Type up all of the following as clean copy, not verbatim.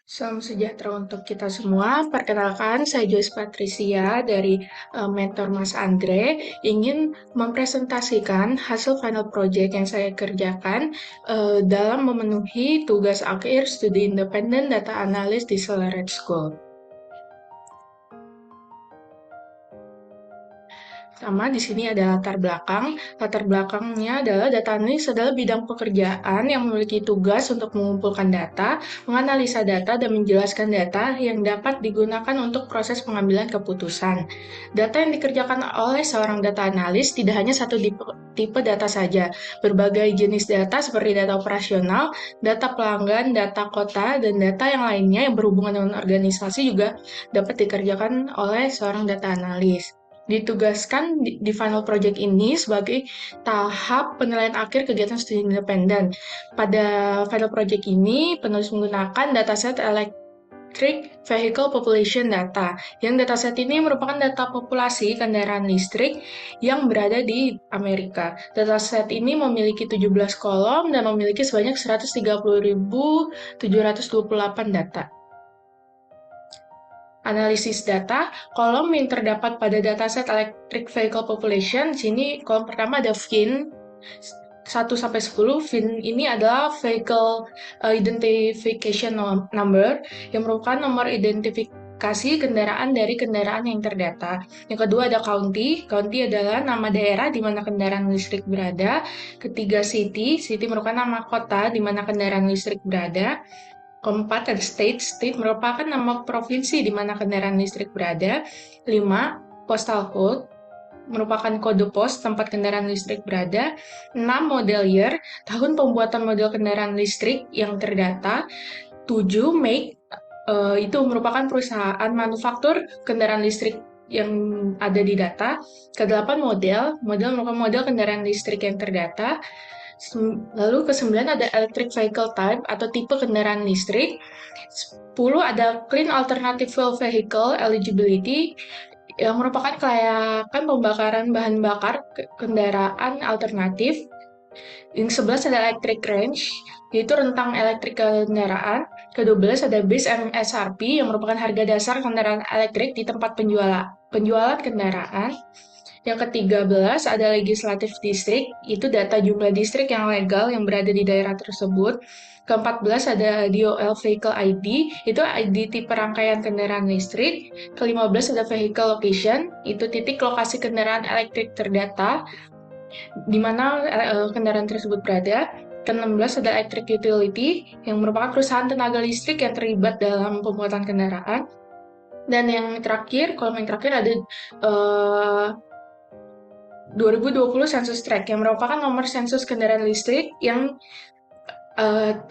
Salam sejahtera untuk kita semua. Perkenalkan, saya Joyce Patricia dari Mentor Mas Andre. Ingin mempresentasikan hasil final project yang saya kerjakan dalam memenuhi tugas akhir studi independen data analis di Celered School. Sama di sini ada latar belakang. Latar belakangnya adalah data analis adalah bidang pekerjaan yang memiliki tugas untuk mengumpulkan data, menganalisa data, dan menjelaskan data yang dapat digunakan untuk proses pengambilan keputusan. Data yang dikerjakan oleh seorang data analis tidak hanya satu tipe data saja. Berbagai jenis data seperti data operasional, data pelanggan, data kota, dan data yang lainnya yang berhubungan dengan organisasi juga dapat dikerjakan oleh seorang data analis. Ditugaskan di final project ini sebagai tahap penilaian akhir kegiatan studi independen. Pada final project ini, penulis menggunakan dataset Electric Vehicle Population Data, yang dataset ini merupakan data populasi kendaraan listrik yang berada di Amerika. Dataset ini memiliki 17 kolom dan memiliki sebanyak 130.728 data. Analisis data, kolom yang terdapat pada dataset Electric Vehicle Population, di sini kolom pertama ada VIN 1-10. VIN ini adalah Vehicle Identification Number, yang merupakan nomor identifikasi kendaraan dari kendaraan yang terdata. Yang kedua ada county. County adalah nama daerah di mana kendaraan listrik berada. Ketiga city. City merupakan nama kota di mana kendaraan listrik berada. Keempat ada state. State merupakan nama provinsi di mana kendaraan listrik berada. 5. Postal code merupakan kode pos tempat kendaraan listrik berada. 6. Model year, tahun pembuatan model kendaraan listrik yang terdata. 7. Make, itu merupakan perusahaan manufaktur kendaraan listrik yang ada di data. Ke-8 model merupakan model kendaraan listrik yang terdata. Lalu ke-9 ada electric vehicle type atau tipe kendaraan listrik. 10 ada clean alternative fuel vehicle eligibility, yang merupakan kelayakan pembakaran bahan bakar kendaraan alternatif. Yang 11 ada electric range, yaitu rentang elektrik kendaraan. Ke-12 ada base MSRP, yang merupakan harga dasar kendaraan elektrik di tempat penjualan kendaraan. Yang ke-13 ada legislative district, itu data jumlah distrik yang legal yang berada di daerah tersebut. Ke-14 ada DOL Vehicle ID, itu ID tipe rangkaian kendaraan listrik. Ke-15 ada Vehicle Location, itu titik lokasi kendaraan elektrik terdata, di mana kendaraan tersebut berada. Ke-16 ada Electric Utility, yang merupakan perusahaan tenaga listrik yang terlibat dalam pembuatan kendaraan. Dan yang terakhir, kolom yang terakhir ada 2020 Census Tract, yang merupakan nomor sensus kendaraan listrik yang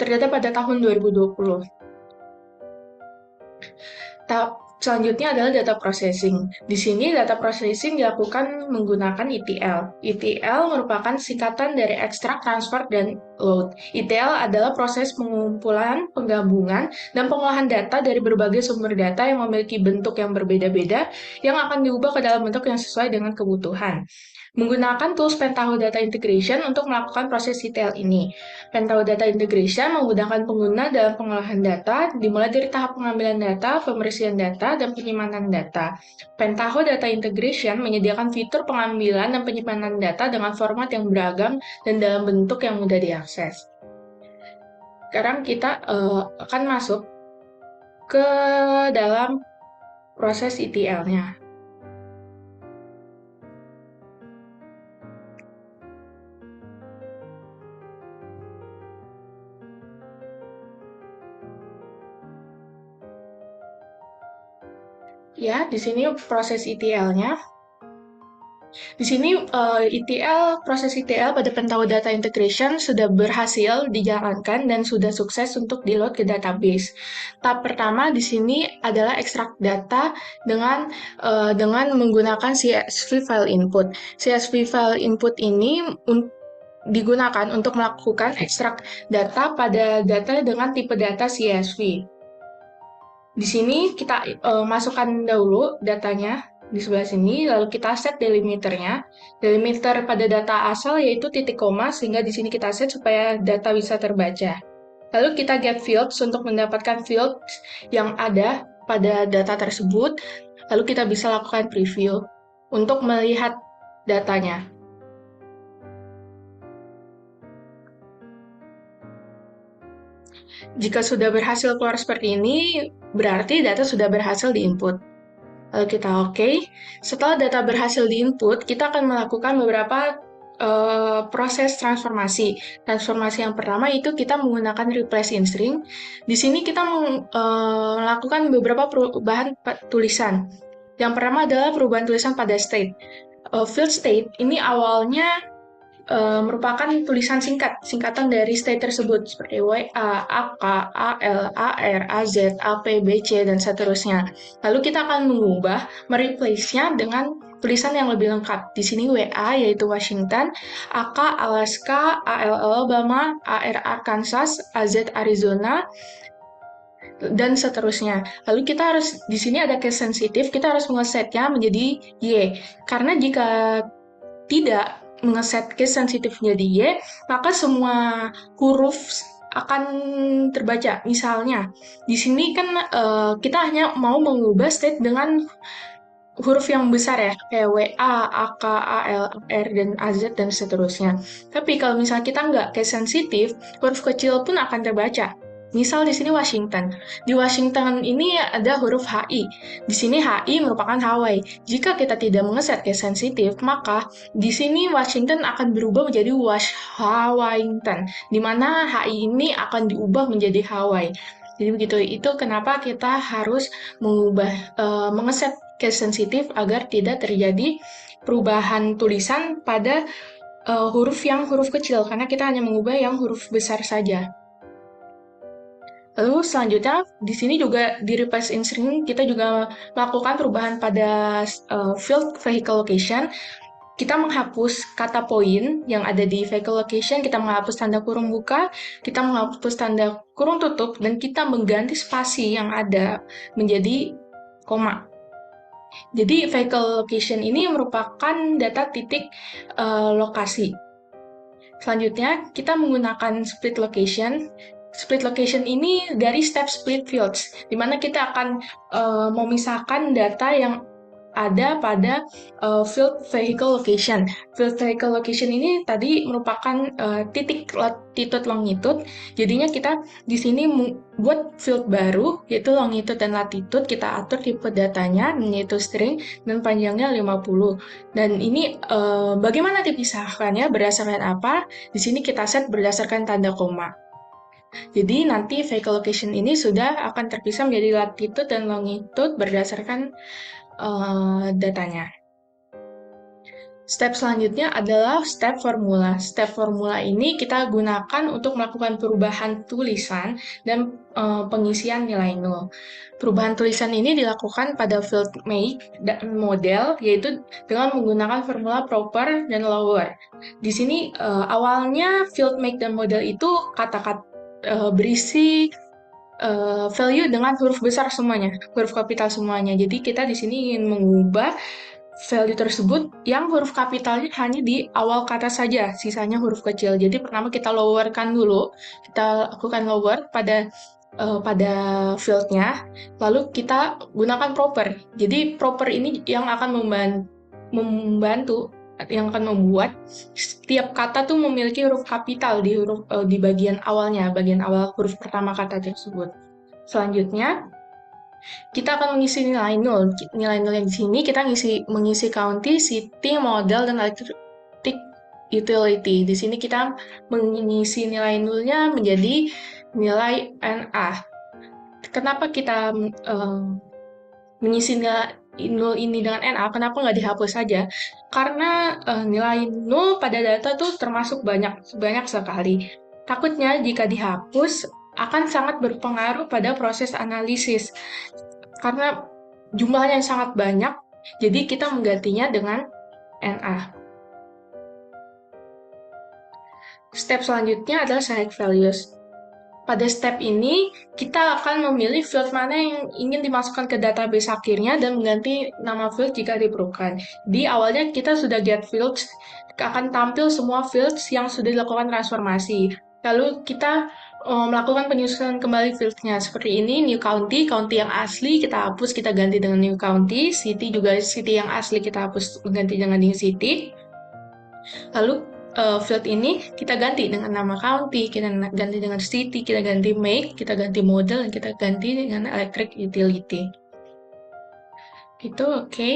terdata pada tahun 2020. Selanjutnya adalah data processing. Di sini data processing dilakukan menggunakan ETL. ETL merupakan singkatan dari extract, transfer, dan load. ETL adalah proses pengumpulan, penggabungan, dan pengolahan data dari berbagai sumber data yang memiliki bentuk yang berbeda-beda yang akan diubah ke dalam bentuk yang sesuai dengan kebutuhan. Menggunakan tools Pentaho Data Integration untuk melakukan proses ETL ini. Pentaho Data Integration memudahkan pengguna dalam pengolahan data, dimulai dari tahap pengambilan data, pembersihan data, dan penyimpanan data. Pentaho Data Integration menyediakan fitur pengambilan dan penyimpanan data dengan format yang beragam dan dalam bentuk yang mudah diakses. Sekarang kita akan masuk ke dalam proses ETL-nya. Ya, di sini proses ETL-nya. Di sini proses ETL pada Pentaho Data Integration sudah berhasil dijalankan dan sudah sukses untuk di-load ke database. Tahap pertama di sini adalah ekstrak data dengan menggunakan CSV file input. CSV file input ini digunakan untuk melakukan ekstrak data pada data dengan tipe data CSV. Di sini kita masukkan dahulu datanya di sebelah sini, lalu kita set delimiternya. Delimiter pada data asal yaitu titik koma, sehingga di sini kita set supaya data bisa terbaca. Lalu kita get fields untuk mendapatkan fields yang ada pada data tersebut. Lalu kita bisa lakukan preview untuk melihat datanya. Jika sudah berhasil keluar seperti ini, berarti data sudah berhasil diinput. Lalu kita oke. Setelah data berhasil diinput, kita akan melakukan beberapa proses transformasi. Transformasi yang pertama itu kita menggunakan replace in string. Di sini kita melakukan beberapa perubahan tulisan. Yang pertama adalah perubahan tulisan pada state. Field state ini awalnya merupakan tulisan singkatan dari state tersebut, seperti WA, AK, AL, AR, AZ, AP, BC, dan seterusnya. Lalu kita akan mengubah, mereplace-nya dengan tulisan yang lebih lengkap. Di sini WA yaitu Washington, AK Alaska, AL Alabama, AR Arkansas, AZ Arizona, dan seterusnya. Lalu kita harus, di sini ada case sensitif, kita harus mengesetnya menjadi Y. Karena jika tidak mengeset case sensitif menjadi Y, maka semua huruf akan terbaca. Misalnya, di sini kan kita hanya mau mengubah state dengan huruf yang besar ya, kayak WA, AK, AL, R, dan AZ, dan seterusnya. Tapi kalau misalnya kita nggak case sensitif, huruf kecil pun akan terbaca. Misal di sini Washington. Di Washington ini ada huruf HI. Di sini HI merupakan Hawaii. Jika kita tidak mengeset case sensitif, maka di sini Washington akan berubah menjadi Hawaiian, di mana HI ini akan diubah menjadi Hawaii. Jadi begitu, itu kenapa kita harus mengeset case sensitif agar tidak terjadi perubahan tulisan pada huruf kecil, karena kita hanya mengubah yang huruf besar saja. Lalu selanjutnya, di sini juga di replace in string, kita juga melakukan perubahan pada field vehicle location. Kita menghapus kata point yang ada di vehicle location, kita menghapus tanda kurung buka, kita menghapus tanda kurung tutup, dan kita mengganti spasi yang ada menjadi koma. Jadi vehicle location ini merupakan data titik lokasi. Selanjutnya, kita menggunakan split location. Split location ini dari step split fields, di mana kita akan memisahkan data yang ada pada field vehicle location. Field vehicle location ini tadi merupakan titik latitude longitude. Jadinya kita di sini buat field baru yaitu longitude dan latitude, kita atur tipe datanya yaitu string dan panjangnya 50. Dan ini bagaimana dipisahkannya, berdasarkan apa? Di sini kita set berdasarkan tanda koma. Jadi nanti vehicle location ini sudah akan terpisah menjadi latitude dan longitude berdasarkan datanya. Step selanjutnya adalah step formula. Step formula ini kita gunakan untuk melakukan perubahan tulisan dan pengisian nilai nol. Perubahan tulisan ini dilakukan pada field make dan model, yaitu dengan menggunakan formula proper dan lower. Di sini awalnya field make dan model itu kata-kata berisi value dengan huruf besar semuanya, huruf kapital semuanya. Jadi kita di sini ingin mengubah value tersebut yang huruf kapitalnya hanya di awal kata saja, sisanya huruf kecil. Jadi pertama kita lowerkan dulu, kita lakukan lower pada fieldnya, lalu kita gunakan proper. Jadi proper ini yang akan membantu yang akan membuat setiap kata tuh memiliki huruf kapital di bagian awalnya, bagian awal huruf pertama kata tersebut. Selanjutnya, kita akan mengisi nilai nol. Nilai nol yang di sini kita mengisi county, city, model, dan electric utility. Di sini kita mengisi nilai nolnya menjadi nilai NA. Kenapa kita mengisi nilai nol ini dengan NA, kenapa nggak dihapus saja? Karena nilai nol pada data tuh termasuk banyak sekali. Takutnya jika dihapus akan sangat berpengaruh pada proses analisis. Karena jumlahnya yang sangat banyak, jadi kita menggantinya dengan NA. Step selanjutnya adalah select values. Pada step ini, kita akan memilih field mana yang ingin dimasukkan ke database akhirnya dan mengganti nama field jika diperlukan. Di awalnya kita sudah get fields, akan tampil semua fields yang sudah dilakukan transformasi. Lalu kita melakukan penyusunan kembali field-nya. Seperti ini, new county, county yang asli kita hapus, kita ganti dengan new county. City juga city yang asli kita hapus, ganti dengan new city. Lalu field ini kita ganti dengan nama county, kita ganti dengan city, kita ganti make, kita ganti model, dan kita ganti dengan electric utility. Gitu, oke.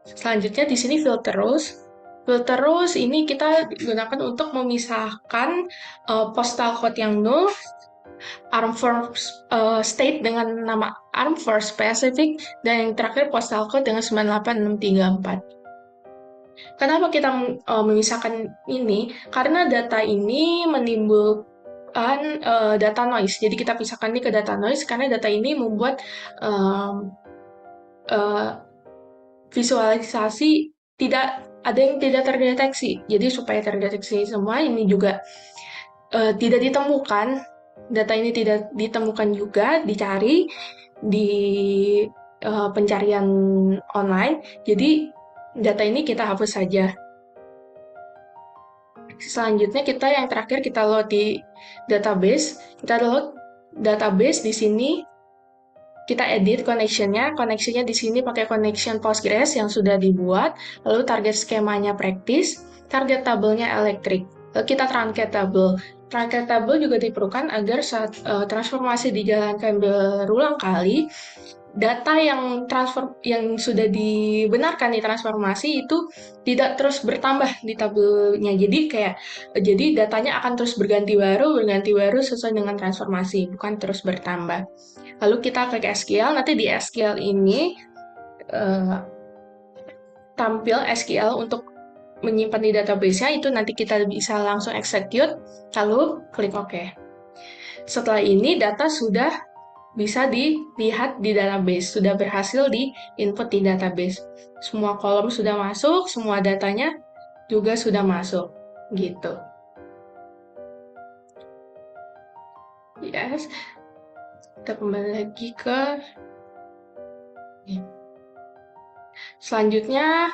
Selanjutnya di sini filter rows. Filter rows ini kita gunakan untuk memisahkan postal code yang null, arm for state dengan nama arm for specific, dan yang terakhir postal code dengan 98634. Kenapa kita memisahkan ini? Karena data ini menimbulkan data noise. Jadi kita pisahkan ini ke data noise karena data ini membuat visualisasi tidak ada yang tidak terdeteksi. Jadi supaya terdeteksi semua ini juga tidak ditemukan, data ini tidak ditemukan juga, dicari di pencarian online. Jadi data ini kita hapus saja. Selanjutnya yang terakhir kita load di database. Kita load database di sini. Kita edit connection-nya di sini pakai connection Postgres yang sudah dibuat, lalu target skemanya practice, target tabelnya electric. Lalu kita truncat table. Truncat table juga diperlukan agar saat transformasi dijalankan berulang kali, data yang sudah dibenarkan di transformasi itu tidak terus bertambah di tabelnya. Jadi datanya akan terus berganti baru sesuai dengan transformasi, bukan terus bertambah. Lalu kita klik SQL, nanti di SQL ini tampil SQL untuk menyimpan di database-nya, itu nanti kita bisa langsung execute, lalu klik OK. Setelah ini data sudah bisa dilihat di database, sudah berhasil di input di database. Semua kolom sudah masuk, semua datanya juga sudah masuk, gitu. Yes. Kita kembali lagi ke selanjutnya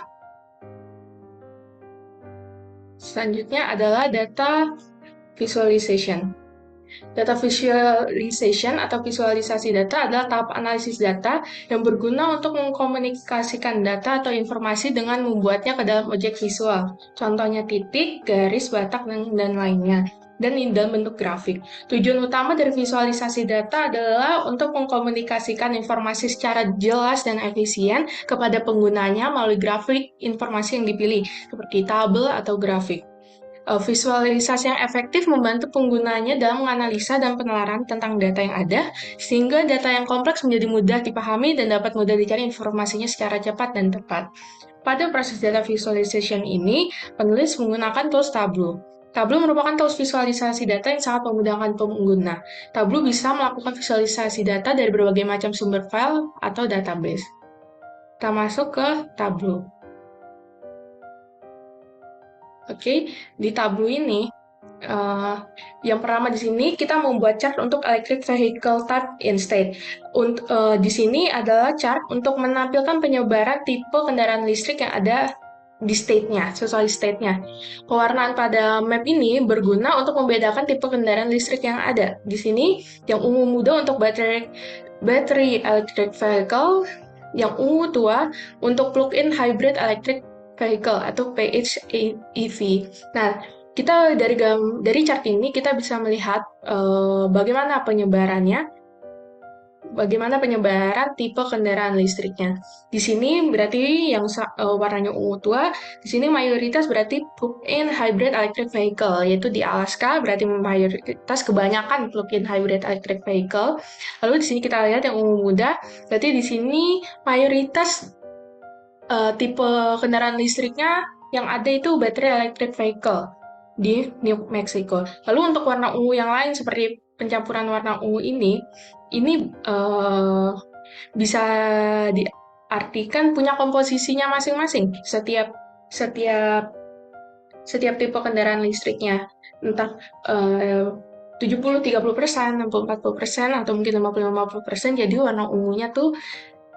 adalah data visualization. Data visualization atau visualisasi data adalah tahap analisis data yang berguna untuk mengkomunikasikan data atau informasi dengan membuatnya ke dalam objek visual. Contohnya titik, garis, batak, dan lainnya. Dan dalam bentuk grafik. Tujuan utama dari visualisasi data adalah untuk mengkomunikasikan informasi secara jelas dan efisien kepada penggunanya melalui grafik informasi yang dipilih, seperti tabel atau grafik. Visualisasi yang efektif membantu penggunanya dalam menganalisa dan penelaran tentang data yang ada, sehingga data yang kompleks menjadi mudah dipahami dan dapat mudah dicari informasinya secara cepat dan tepat. Pada proses data visualization ini, penulis menggunakan tools Tableau. Tableau merupakan tools visualisasi data yang sangat memudahkan pengguna. Tableau bisa melakukan visualisasi data dari berbagai macam sumber file atau database. Kita masuk ke Tableau. Oke, di Tableau ini, yang pertama di sini kita membuat chart untuk electric vehicle type in state. Di sini adalah chart untuk menampilkan penyebaran tipe kendaraan listrik yang ada di state-nya, sesuai state-nya. Pewarnaan pada map ini berguna untuk membedakan tipe kendaraan listrik yang ada. Di sini, yang ungu muda untuk battery electric vehicle, yang ungu tua untuk plug-in hybrid electric vehicle atau PHEV. Nah, kita dari chart ini kita bisa melihat bagaimana penyebaran tipe kendaraan listriknya. Di sini berarti yang warnanya ungu tua, di sini mayoritas berarti plug-in hybrid electric vehicle, yaitu di Alaska berarti mayoritas kebanyakan plug-in hybrid electric vehicle. Lalu di sini kita lihat yang ungu muda, berarti di sini mayoritas tipe kendaraan listriknya yang ada itu battery electric vehicle di New Mexico. Lalu untuk warna ungu yang lain seperti pencampuran warna ungu ini bisa diartikan punya komposisinya masing-masing. Setiap tipe kendaraan listriknya, entah 70-30%, 60-40%, atau mungkin 50-50%. Jadi warna ungunya tuh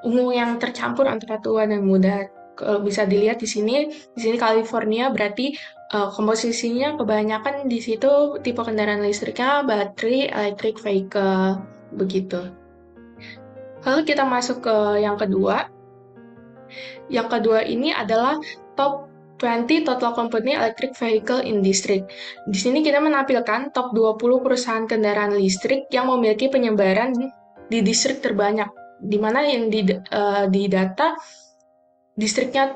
ungu yang tercampur antara tua dan muda. Kalau bisa dilihat di sini California berarti komposisinya kebanyakan di situ tipe kendaraan listriknya battery electric vehicle begitu. Lalu kita masuk ke yang kedua. Yang kedua ini adalah top 20 total company electric vehicle in district. Di sini kita menampilkan top 20 perusahaan kendaraan listrik yang memiliki penyebaran di distrik terbanyak, di mana yang di data distriknya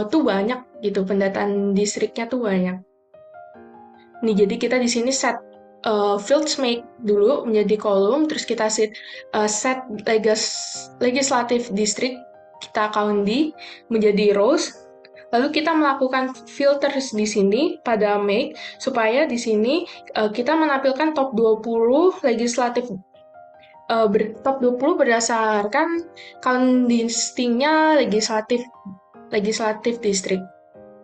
tuh banyak gitu, pendataan distriknya tuh banyak. Nih, jadi kita di sini set fields make dulu menjadi kolom, terus kita set legislative district, kita count di menjadi rows, lalu kita melakukan filters di sini pada make, supaya di sini kita menampilkan top 20 legislative top 20 berdasarkan count listingnya legislative district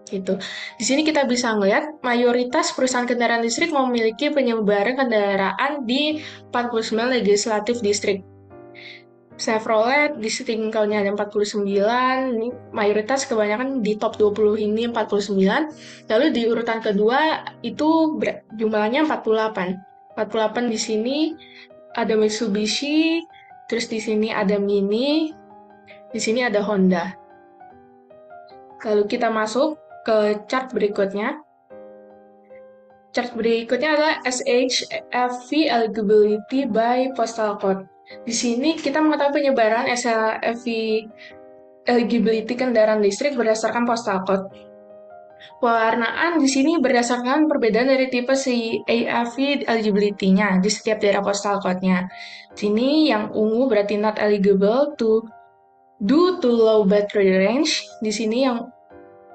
gitu. Di sini kita bisa melihat mayoritas perusahaan kendaraan listrik memiliki penyebaran kendaraan di 49 legislative district. Chevrolet di setting count-nya ada 49, ini mayoritas kebanyakan di top 20 ini 49. Lalu di urutan kedua itu jumlahnya 48. 48 di sini ada Mitsubishi, terus di sini ada Mini, di sini ada Honda. Lalu kita masuk ke chart berikutnya. Chart berikutnya adalah SHFV eligibility by postal code. Di sini kita mengetahui penyebaran SHFV eligibility kendaraan listrik berdasarkan postal code. Pewarnaan di sini berdasarkan perbedaan dari tipe si AFV eligibility-nya di setiap daerah postal code-nya. Sini yang ungu berarti not eligible due to low battery range. Di sini yang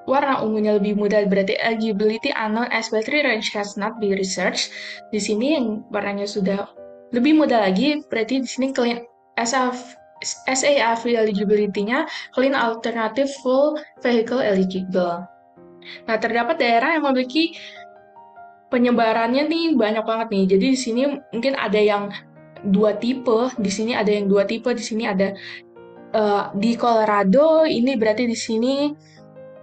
warna ungunya lebih muda berarti eligibility unknown as battery range has not been researched. Di sini yang warnanya sudah lebih muda lagi berarti di sini clean SAF eligibility-nya clean alternative full vehicle eligible. Nah, terdapat daerah yang memiliki penyebarannya nih banyak banget nih. Jadi di sini mungkin ada yang dua tipe, di sini ada yang dua tipe, di sini ada di Colorado ini berarti di sini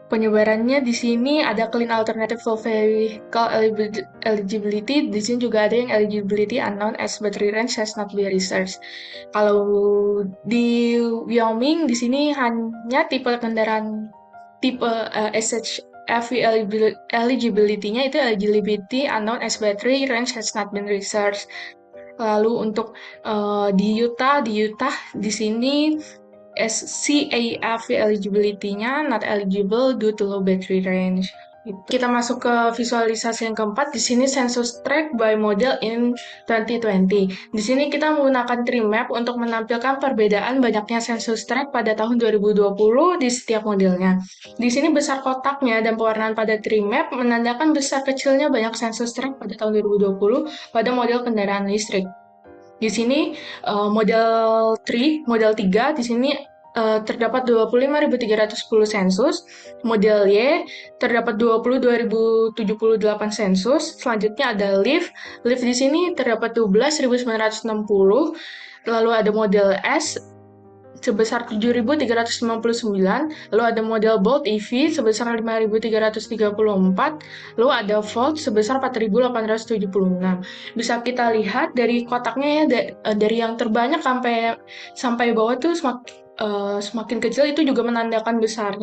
penyebarannya di sini ada clean alternative full vehicle eligibility, di sini juga ada yang eligibility unknown as battery range has not been researched. Kalau di Wyoming di sini hanya tipe kendaraan tipe SHFV eligibility-nya itu eligibility unknown as battery range has not been researched. Lalu untuk di Utah di sini CAFV eligibility-nya not eligible due to low battery range. Kita masuk ke visualisasi yang keempat. Di sini census tract by model in 2020. Di sini kita menggunakan tree map untuk menampilkan perbedaan banyaknya census tract pada tahun 2020 di setiap modelnya. Di sini besar kotaknya dan pewarnaan pada tree map menandakan besar kecilnya banyak census tract pada tahun 2020 pada model kendaraan listrik. Di sini model 3 di sini terdapat 25.310 sensus, model Y terdapat 22.078 sensus, selanjutnya ada Leaf di sini terdapat 12.960, lalu ada model S sebesar 7.359, lalu ada model Bolt EV sebesar 5.334, lalu ada Volt sebesar 4.876. Bisa kita lihat dari kotaknya ya, dari yang terbanyak sampai bawah tuh semakin kecil itu juga menandakan besar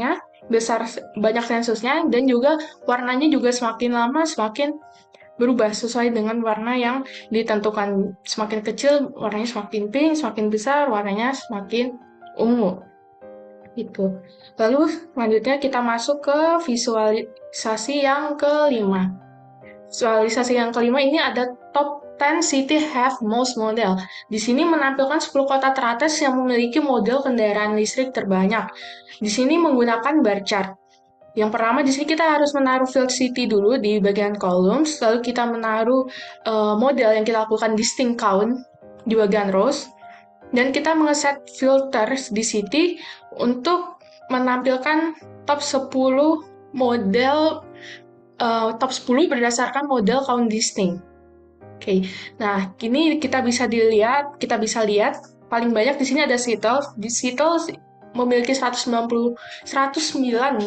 banyak sensusnya, dan juga warnanya juga semakin lama semakin berubah sesuai dengan warna yang ditentukan. Semakin kecil warnanya semakin pink, semakin besar warnanya semakin ungu. Gitu. Lalu selanjutnya kita masuk ke visualisasi yang kelima. Visualisasi yang kelima ini ada top 10 city have most model. Di sini menampilkan 10 kota teratas yang memiliki model kendaraan listrik terbanyak. Di sini menggunakan bar chart. Yang pertama di sini kita harus menaruh field city dulu di bagian columns, lalu kita menaruh model yang kita lakukan distinct count di bagian rows, dan kita mengeset filters di city untuk menampilkan top 10 model top 10 berdasarkan model count distinct. Oke. Nah, kini kita bisa lihat paling banyak di sini ada Seattle. Di Seattle memiliki 109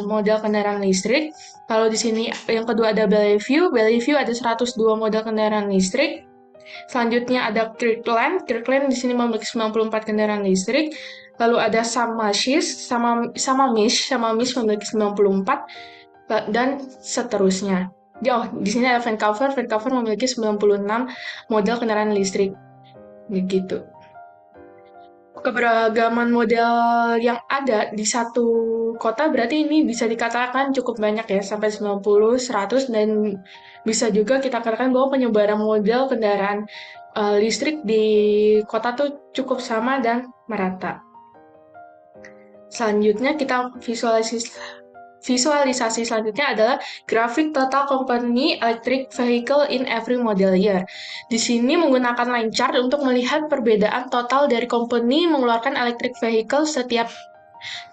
model kendaraan listrik. Kalau di sini yang kedua ada Bellevue ada 102 model kendaraan listrik. Selanjutnya ada Kirkland di sini memiliki 94 kendaraan listrik. Lalu ada Samamis memiliki 94 dan seterusnya. Di sini ada Vancouver memiliki 96 model kendaraan listrik. Begitu. Keberagaman model yang ada di satu kota berarti ini bisa dikatakan cukup banyak ya, sampai 90, 100, dan bisa juga kita katakan bahwa penyebaran model kendaraan listrik di kota tuh cukup sama dan merata. Selanjutnya kita visualisasi selanjutnya adalah grafik total company electric vehicle in every model year. Di sini menggunakan line chart untuk melihat perbedaan total dari company mengeluarkan electric vehicle setiap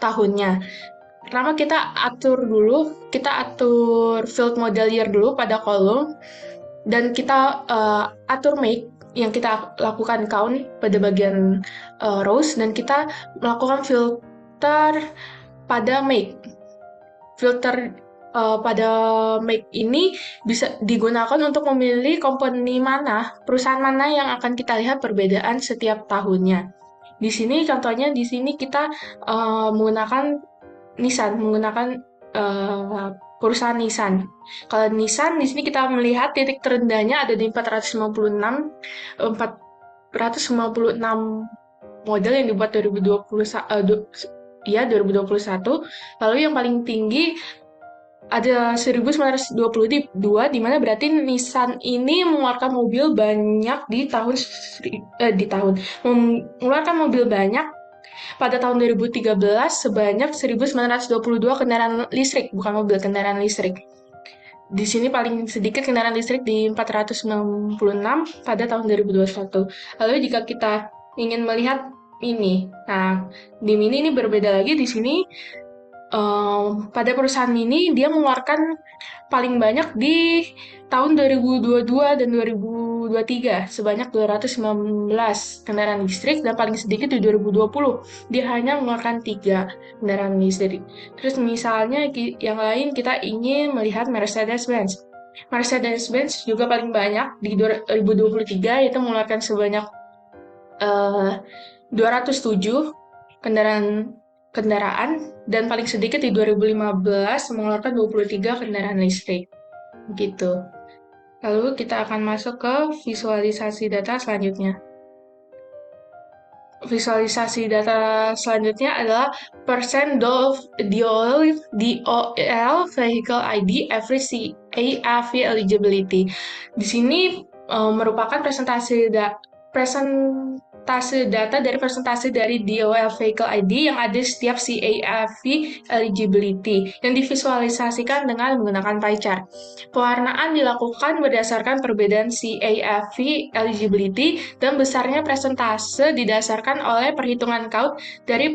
tahunnya. Pertama kita atur field model year dulu pada kolom, dan kita atur make yang kita lakukan count pada bagian rows, dan kita melakukan filter pada make. Filter pada make ini bisa digunakan untuk memilih perusahaan mana yang akan kita lihat perbedaan setiap tahunnya. Di sini contohnya kita menggunakan perusahaan Nissan. Kalau Nissan di sini kita melihat titik terendahnya ada di 456 model yang dibuat 2021. Lalu yang paling tinggi ada 1922, di mana berarti Nissan ini mengeluarkan mobil banyak mengeluarkan mobil banyak pada tahun 2013 sebanyak 1922 kendaraan listrik, bukan mobil, kendaraan listrik. Di sini paling sedikit kendaraan listrik di 496 pada tahun 2021. Lalu jika kita ingin melihat Mini. Nah, di Mini ini berbeda lagi. Di sini pada perusahaan ini dia mengeluarkan paling banyak di tahun 2022 dan 2023 sebanyak 219 kendaraan listrik, dan paling sedikit di 2020 dia hanya mengeluarkan 3 kendaraan listrik. Terus misalnya yang lain kita ingin melihat Mercedes-Benz. Mercedes-Benz juga paling banyak di 2023, yaitu mengeluarkan sebanyak 207 kendaraan, dan paling sedikit di 2015 mengeluarkan 23 kendaraan listrik. Gitu. Lalu kita akan masuk ke visualisasi data selanjutnya. Visualisasi data selanjutnya adalah percent DOL vehicle ID every CAV eligibility. Di sini merupakan presentasi data dari presentasi dari DOL Vehicle ID yang ada setiap CAV eligibility yang divisualisasikan dengan menggunakan pie chart. Pewarnaan dilakukan berdasarkan perbedaan CAV eligibility, dan besarnya persentase didasarkan oleh perhitungan count dari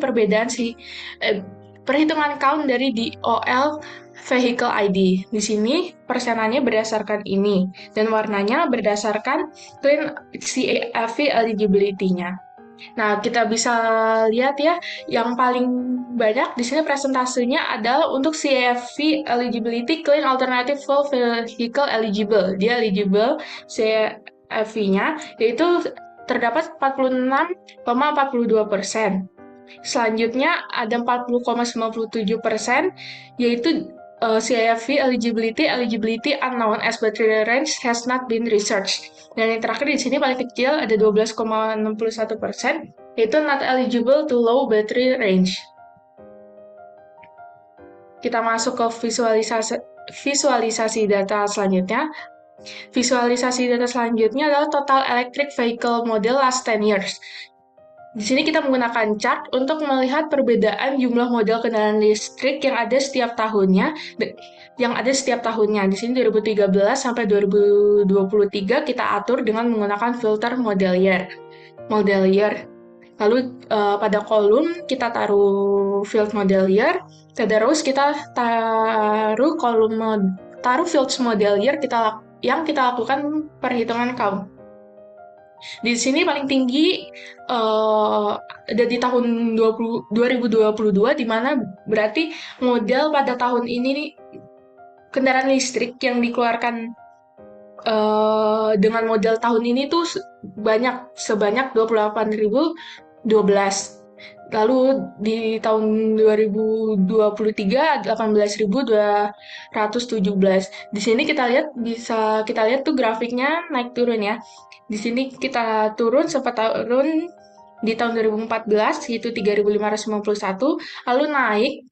DOL Vehicle ID. Di sini persenannya berdasarkan ini, dan warnanya berdasarkan clean CAV eligibility-nya. Nah, kita bisa lihat ya, yang paling banyak di sini presentasenya adalah untuk CAV eligibility clean alternative full vehicle eligible. Dia eligible CAV-nya, yaitu terdapat 46,42%. Selanjutnya ada 40,97%, yaitu CAV eligibility unknown as battery range has not been researched. Dan yang terakhir di sini paling kecil ada 12,61%, yaitu not eligible to low battery range. Kita masuk ke visualisasi data selanjutnya. Visualisasi data selanjutnya adalah total electric vehicle model last 10 years. Di sini kita menggunakan chart untuk melihat perbedaan jumlah model kendaraan listrik yang ada setiap tahunnya. Di sini 2013 sampai 2023 kita atur dengan menggunakan filter model year. Lalu pada kolom kita taruh field model year, pada rows kita taruh field model year yang kita lakukan perhitungan count. Di sini paling tinggi di tahun 2022, di mana berarti model pada tahun ini nih, kendaraan listrik yang dikeluarkan dengan model tahun ini tuh sebanyak 28.012. Lalu di tahun 2023 18.217. Di sini bisa kita lihat tuh grafiknya naik turun ya. Di sini kita sempat turun di tahun 2014 yaitu 3.591, lalu naik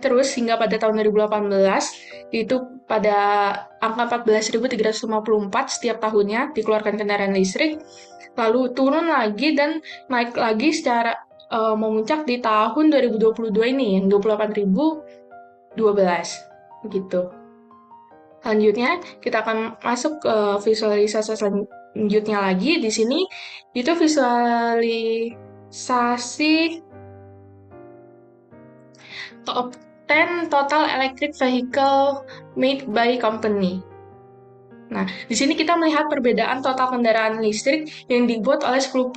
terus hingga pada tahun 2018 yaitu pada angka 14.354 setiap tahunnya dikeluarkan kendaraan listrik, lalu turun lagi dan naik lagi secara memuncak di tahun 2022 ini yang 28.012 begitu. Selanjutnya kita akan masuk ke visualisasi selanjutnya lagi. Di sini itu visualisasi top 10 total electric vehicle made by company. Nah, di sini kita melihat perbedaan total kendaraan listrik yang dibuat oleh 10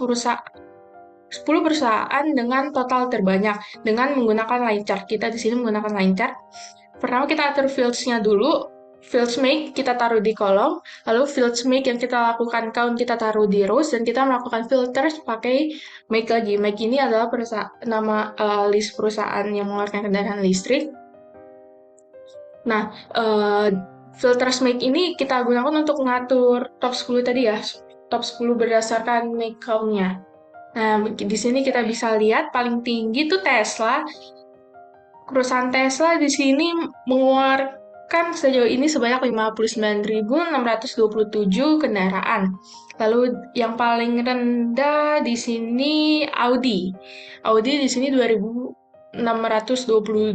perusahaan dengan total terbanyak dengan menggunakan line chart. Kita di sini menggunakan line chart. Pertama kita atur fields-nya dulu. Fields make kita taruh di kolom, lalu fields make yang kita lakukan count kita taruh di rows, dan kita melakukan filters pakai make lagi. Make ini adalah nama list perusahaan yang mengeluarkan kendaraan listrik. Nah, filters make ini kita gunakan untuk mengatur top 10 tadi ya, top 10 berdasarkan make count-nya. Nah, di sini kita bisa lihat paling tinggi tuh Tesla. Perusahaan Tesla di sini mengeluarkan sejauh ini sebanyak 59.627 kendaraan. Lalu yang paling rendah di sini Audi. Audi di sini 2.622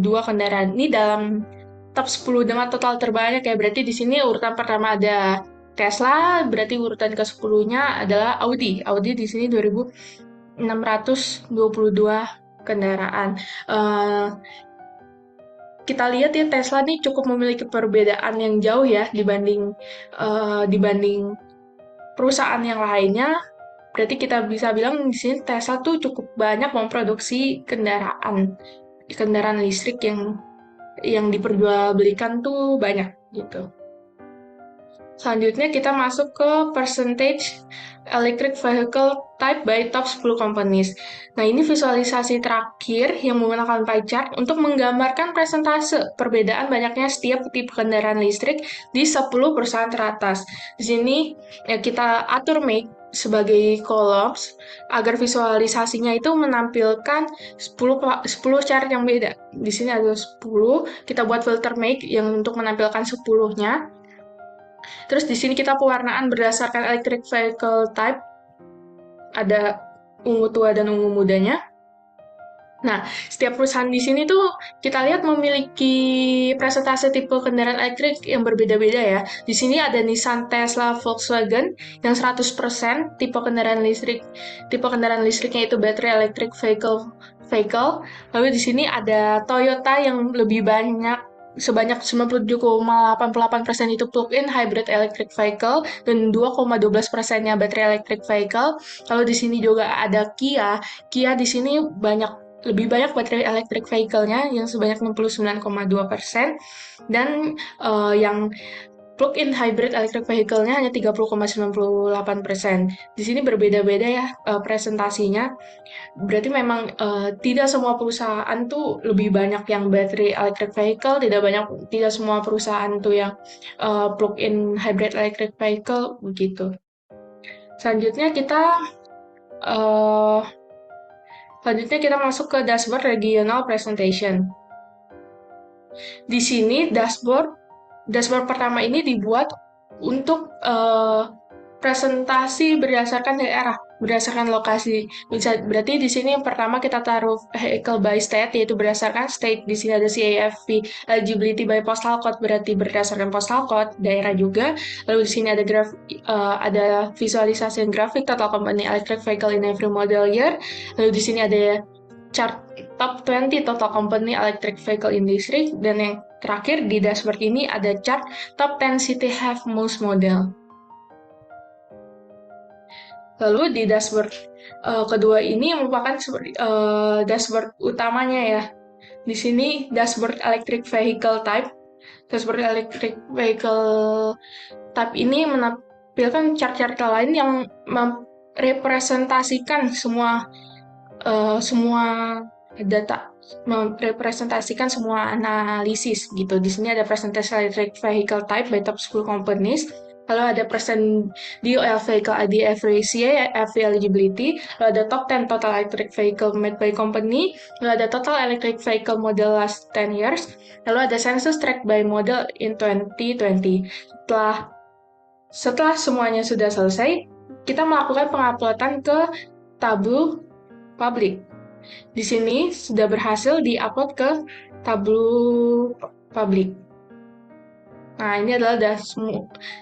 kendaraan. Ini dalam top 10 dengan total terbanyak ya. Berarti di sini urutan pertama ada Tesla, berarti urutan ke-10-nya adalah Audi. Audi di sini 2.622 kendaraan. Kita lihat ya Tesla nih cukup memiliki perbedaan yang jauh ya dibanding perusahaan yang lainnya. Berarti kita bisa bilang di sini Tesla tuh cukup banyak memproduksi kendaraan listrik yang diperjualbelikan tuh banyak gitu. Selanjutnya kita masuk ke percentage electric vehicle type by top 10 companies. Nah, ini visualisasi terakhir yang menggunakan pie chart untuk menggambarkan persentase perbedaan banyaknya setiap tipe kendaraan listrik di 10 perusahaan teratas. Di sini ya, kita atur make sebagai columns agar visualisasinya itu menampilkan 10 chart yang beda. Di sini ada 10, kita buat filter make yang untuk menampilkan 10-nya. Terus di sini kita pewarnaan berdasarkan electric vehicle type. Ada ungu tua dan ungu mudanya. Nah, setiap perusahaan di sini tuh kita lihat memiliki presentase tipe kendaraan elektrik yang berbeda-beda ya. Di sini ada Nissan, Tesla, Volkswagen yang 100% tipe kendaraan listrik. Tipe kendaraan listriknya itu battery electric vehicle. Lalu di sini ada Toyota yang lebih banyak, sebanyak 97,88% itu plug-in hybrid electric vehicle dan 2,12%-nya battery electric vehicle. Lalu di sini juga ada Kia. Kia di sini lebih banyak baterai electric vehicle-nya yang sebanyak 69,2%, dan yang plug-in hybrid electric vehicle-nya hanya 30,98%. Di sini berbeda-beda ya presentasinya. Berarti memang tidak semua perusahaan tuh lebih banyak yang battery electric vehicle, tidak semua perusahaan tuh yang plug-in hybrid electric vehicle begitu. Selanjutnya kita masuk ke dashboard regional presentation. Di sini dashboard pertama ini dibuat untuk presentasi berdasarkan daerah, berdasarkan lokasi. Berarti di sini yang pertama kita taruh vehicle by state, yaitu berdasarkan state. Di sini ada CAFV, eligibility by postal code, berarti berdasarkan postal code, daerah juga. Lalu di sini ada visualisasi grafik total company electric vehicle in every model year. Lalu di sini ada chart top 20 total company electric vehicle industry, dan yang terakhir di dashboard ini ada chart top 10 city have most model. Lalu di dashboard kedua ini merupakan dashboard utamanya ya. Di sini dashboard electric vehicle type. Dashboard electric vehicle type ini menampilkan chart-chart lain yang merepresentasikan semua data, merepresentasikan semua analisis gitu. Di sini ada presentasi electric vehicle type by top 10 companies. Lalu ada present DOL vehicle ID FVCA, FV eligibility. Lalu ada top 10 total electric vehicle made by company. Lalu ada total electric vehicle model last 10 years. Lalu ada census track by model in 2020. Setelah semuanya sudah selesai, kita melakukan penguploadan ke Tableau Public. Di sini sudah berhasil di-upload ke Tableau Public. Nah, ini adalah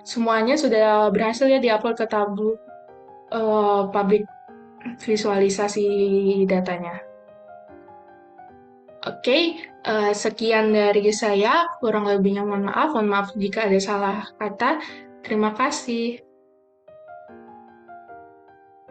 semuanya sudah berhasil ya di-upload ke Tableau Public, visualisasi datanya. Oke, sekian dari saya. Kurang lebihnya mohon maaf. Mohon maaf jika ada salah kata. Terima kasih.